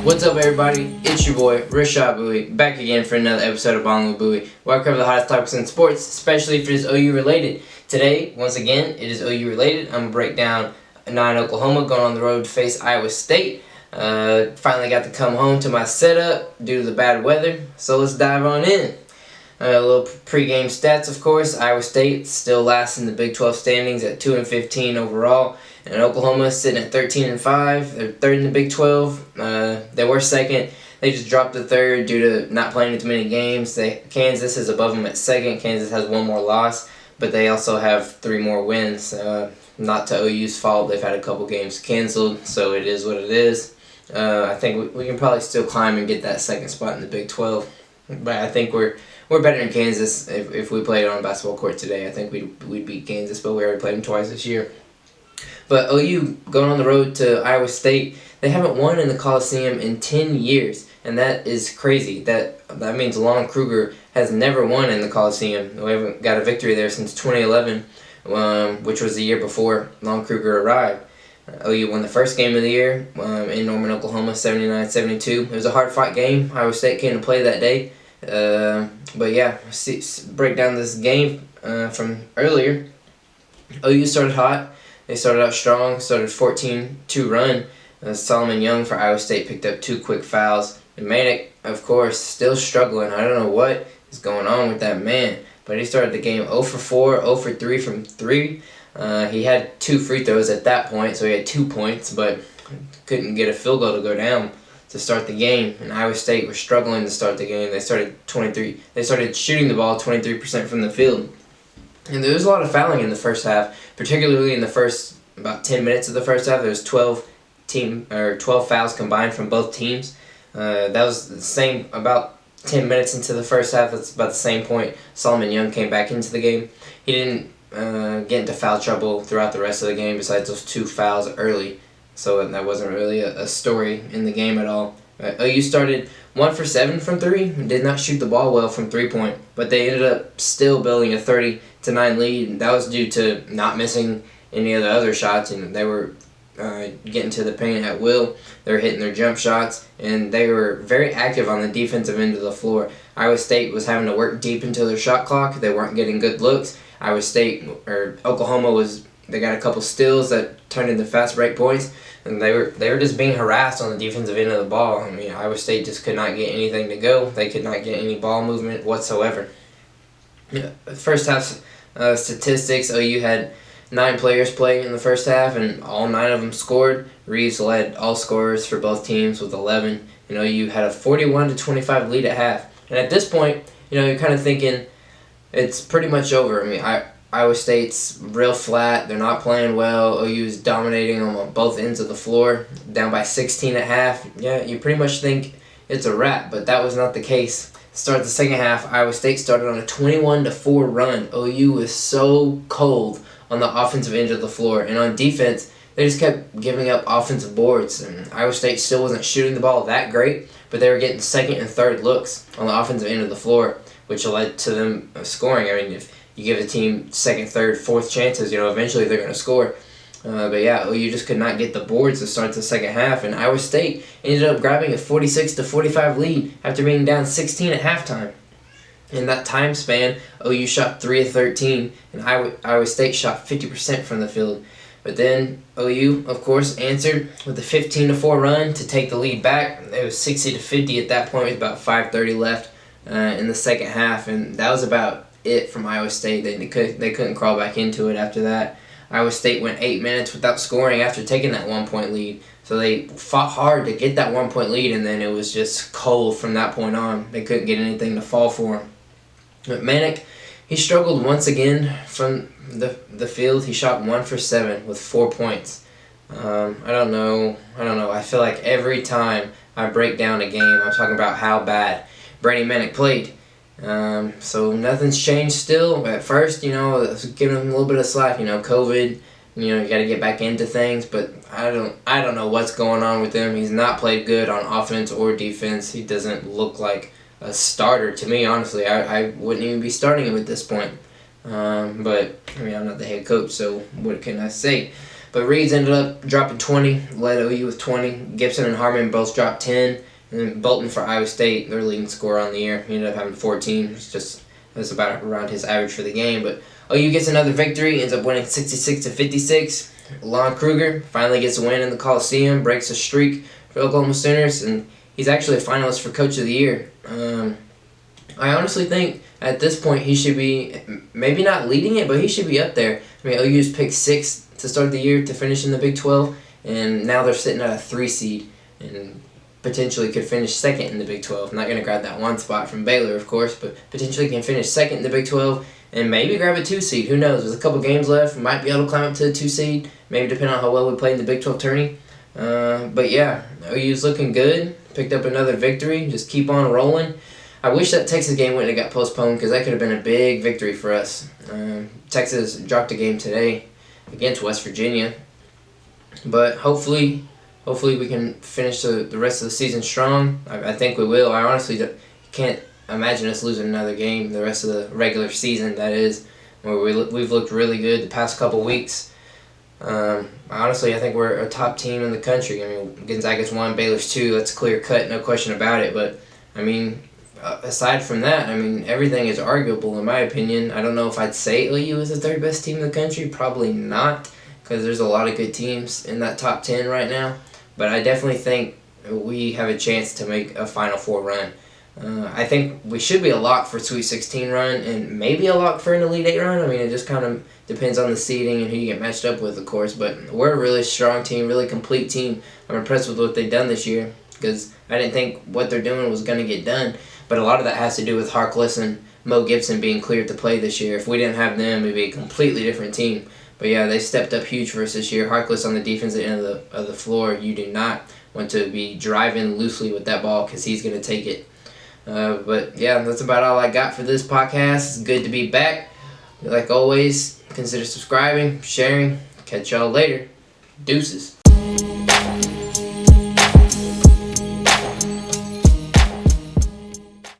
What's up, everybody? It's your boy Rashad Buie, back again for another episode of Ballin' with Buie, where I cover the hottest topics in sports, especially if it is OU related. Today, once again, it is OU related. I'm gonna break down 9 Oklahoma going on the road to face Iowa State. Finally got to come home to my setup due to the bad weather, so let's dive on in. A little pregame stats, of course. Iowa State still last in the Big 12 standings at 2-15 overall. And Oklahoma sitting at 13-5. They're third in the Big 12. They were second. They just dropped to third due to not playing as many games. Kansas is above them at second. Kansas has one more loss, but they also have 3 more wins. Not to OU's fault. They've had a couple games canceled, so it is what it is. I think we can probably still climb and get that second spot in the Big 12. But I think we're better than Kansas. If we played on a basketball court today, I think we'd beat Kansas, but we already played them twice this year. But OU going on the road to Iowa State, they haven't won in the Coliseum in 10 years, and that is crazy. That means Lon Kruger has never won in the Coliseum. We haven't got a victory there since 2011, which was the year before Lon Kruger arrived. OU won the first game of the year in Norman, Oklahoma, 79-72. It was a hard-fought game. Iowa State came to play that day. But yeah, break down this game from earlier. OU started hot. They started out strong, started 14-2 run. Solomon Young for Iowa State picked up 2 quick fouls. And Manic, of course, still struggling. I don't know what is going on with that man. But he started the game 0 for 4, 0 for 3 from 3. He had 2 free throws at that point, so he had 2 points, but couldn't get a field goal to go down to start the game. And Iowa State was struggling to start the game. They started shooting the ball 23% from the field. And there was a lot of fouling in the first half, particularly in the first about 10 minutes of the first half. There was 12 fouls combined from both teams. That was the same about 10 minutes into the first half. That's about the same point Solomon Young came back into the game. He didn't get into foul trouble throughout the rest of the game besides those 2 fouls early. So that wasn't really a story in the game at all. OU started 1 for 7 from 3. Did not shoot the ball well from 3-point, but they ended up still building a 30-9 lead. And that was due to not missing any of the other shots, and they were getting to the paint at will. They were hitting their jump shots, and they were very active on the defensive end of the floor. Iowa State was having to work deep into their shot clock. They weren't getting good looks. Oklahoma they got a couple steals that turned into fast break points, and they were just being harassed on the defensive end of the ball. I mean, Iowa State just could not get anything to go. They could not get any ball movement whatsoever. First half statistics, OU had 9 players playing in the first half, and all 9 of them scored. Reeves led all scorers for both teams with 11. And OU had a 41-25 lead at half. And at this point, you're kind of thinking it's pretty much over. I mean, Iowa State's real flat. They're not playing well. OU's dominating them on both ends of the floor, down by 16 at half. Yeah, you pretty much think it's a wrap, but that was not the case. Start the second half, Iowa State started on a 21-4 run. OU was so cold on the offensive end of the floor, and on defense, they just kept giving up offensive boards. And Iowa State still wasn't shooting the ball that great, but they were getting second and third looks on the offensive end of the floor, which led to them scoring. I mean, if you give a team second, third, fourth chances, eventually they're going to score. But yeah, OU just could not get the boards to start the second half, and Iowa State ended up grabbing a 46-45 lead after being down 16 at halftime. In that time span, OU shot 3 of 13, and Iowa State shot 50% from the field. But then OU, of course, answered with a 15-4 run to take the lead back. It was 60-50 at that point with about 5:30 left in the second half, and that was about it from Iowa State. They couldn't crawl back into it after that. Iowa State went 8 minutes without scoring after taking that 1-point lead. So they fought hard to get that 1-point lead, and then it was just cold from that point on. They couldn't get anything to fall for them. But Manic, he struggled once again from the field. He shot 1 for 7 with 4 points. I don't know. I feel like every time I break down a game, I'm talking about how bad Brady Manic played. So nothing's changed still. At first, I was giving him a little bit of slack. COVID. You got to get back into things. But I don't know what's going on with him. He's not played good on offense or defense. He doesn't look like a starter to me. Honestly, I wouldn't even be starting him at this point. But I mean, I'm not the head coach, so what can I say? But Reeds ended up dropping 20, led OU with 20. Gibson and Harmon both dropped 10. And then Bolton for Iowa State, their leading scorer on the year, he ended up having 14. That's about around his average for the game. But OU gets another victory, ends up winning 66-56. Lon Kruger finally gets a win in the Coliseum, breaks a streak for Oklahoma Sooners, and he's actually a finalist for Coach of the Year. I honestly think at this point he should be, maybe not leading it, but he should be up there. I mean, OU's picked 6th to start the year to finish in the Big 12, and now they're sitting at a 3 seed and potentially could finish 2nd in the Big 12. I'm not going to grab that 1 spot from Baylor, of course, but potentially can finish 2nd in the Big 12 and maybe grab a 2 seed. Who knows? There's a couple games left. Might be able to climb up to the 2 seed, maybe depending on how well we play in the Big 12 tourney. But yeah, OU's looking good. Picked up another victory. Just keep on rolling. I wish that Texas game wouldn't have got postponed because that could have been a big victory for us. Texas dropped a game today against West Virginia. But hopefully we can finish the rest of the season strong. I think we will. I honestly can't imagine us losing another game the rest of the regular season, that is, where we've looked really good the past couple weeks. Honestly, I think we're a top team in the country. I mean, Gonzaga's 1, Baylor's 2. That's clear cut, no question about it. But, I mean, aside from that, I mean, everything is arguable in my opinion. I don't know if I'd say OU is the 3rd best team in the country. Probably not, because there's a lot of good teams in that top 10 right now. But I definitely think we have a chance to make a Final Four run. I think we should be a lock for Sweet 16 run and maybe a lock for an Elite 8 run. I mean, it just kind of depends on the seeding and who you get matched up with, of course. But we're a really strong team, really complete team. I'm impressed with what they've done this year because I didn't think what they're doing was going to get done. But a lot of that has to do with Harkless and Mo Gibson being cleared to play this year. If we didn't have them, it'd be a completely different team. But yeah, they stepped up huge for us this year. Harkless on the defensive end of the floor. You do not want to be driving loosely with that ball because he's going to take it. But yeah, that's about all I got for this podcast. It's good to be back. Like always, consider subscribing, sharing. Catch y'all later. Deuces.